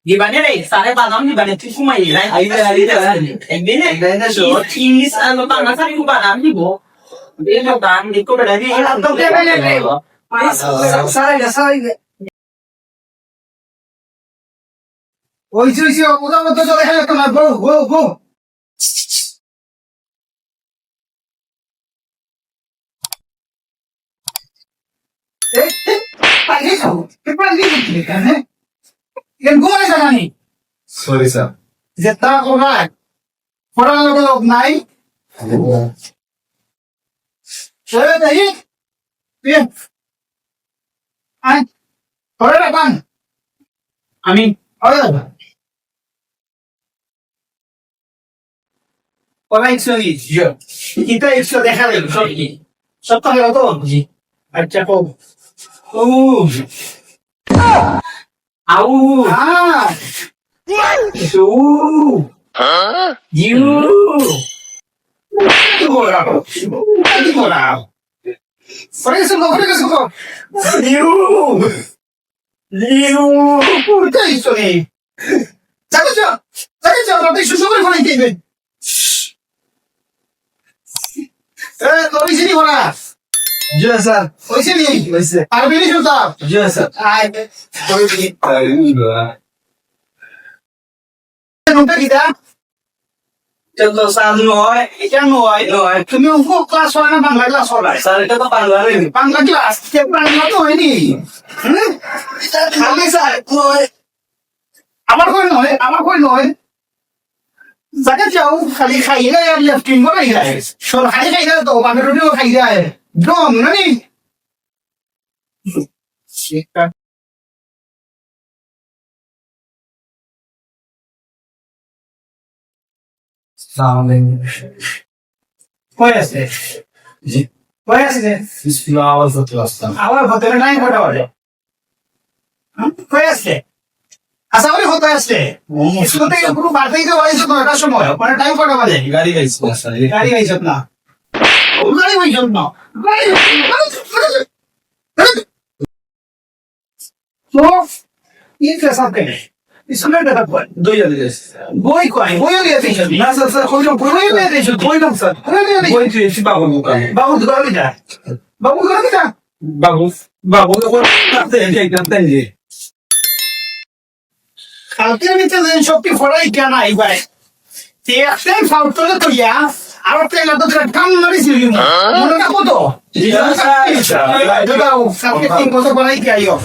Gimana nih? Saya padam gimana tuh cuma ya? Ini English ano tanga sa ko ba namin mo? Hindi mo tang di ko ba dali ilang to kaya na সারাই ওইছে মোটামুটি চলে হ্যাঁ তোমার গো পানি খাও paper দিয়ে দিতে কেন এর গোয়া জানানি Sorry, sir. যেটা কোনায় পড়ানোর লোক নাই সরে দেই তুই আই পড়ে রাখান আমি পড়ে রাখান পড়া ইচ্ছাই এটা একটু দেখা যাবে সব কি সপ্তাহ গেল তো জি আচ্ছা কো ও আউ ah সু ইউ Freso no freso ko লিউ লিউ puta isso aí Sabe não deixa o jogo vai entender hoje nem ora Yes, sir. hoje nem Yes, sir. arbini chuta Yes, sir. ai hoje não tá aqui tá চলো সাল নয় এটা নয় তুমি অঙ্ক class হয় না বাংলা ক্লাস হবে স্যার এটা তো বাংলা রে বাংলা ক্লাস কে বাংলা তো হয়নি খালি স্যার নয় আমার কই নয় জায়গা যাও খালি খাইলে আর লেফটিং করে যায় সর খালি খাইলে তো বাংলা রুটিও খাই যায় ডম নানি কই আছে জি কই আছে বিসমিল্লাহ আওয়াজ হতে আসতাম আবার হোটেলে নাই কটা বলে কই আছে আচ্ছা ওই হতে আসছে স্কুল থেকে পুরো বাড়তেই তো হয়েছে তো একটা সময় মানে টাইম কটা বাজে গাড়ি গাইছি না স্যার গাড়ি হয়েছে না গাড়ি হয়েছে না তো ইনফ্লে সাথে ইসলে দেখা পড় দুই জায়গায় গেছি বই কই বইও দিয়েছে না স্যার স্যার কইলাম বইও দিয়েছে কইলাম স্যার বই তুই এসে বাবু দোকানে বাবু দোকানে যা বাবু দোকানে যা বাবু দোকানে কাছে এইখান যে কালকে আমি তো সবটি ফরাই কেন আইবাই তে একটাই ফাউট তো ইয়া আর প্লেন তো কাম মারিছিল মনে রাখো তো জি স্যার কালকে তিন বছর ফরাই কে আইও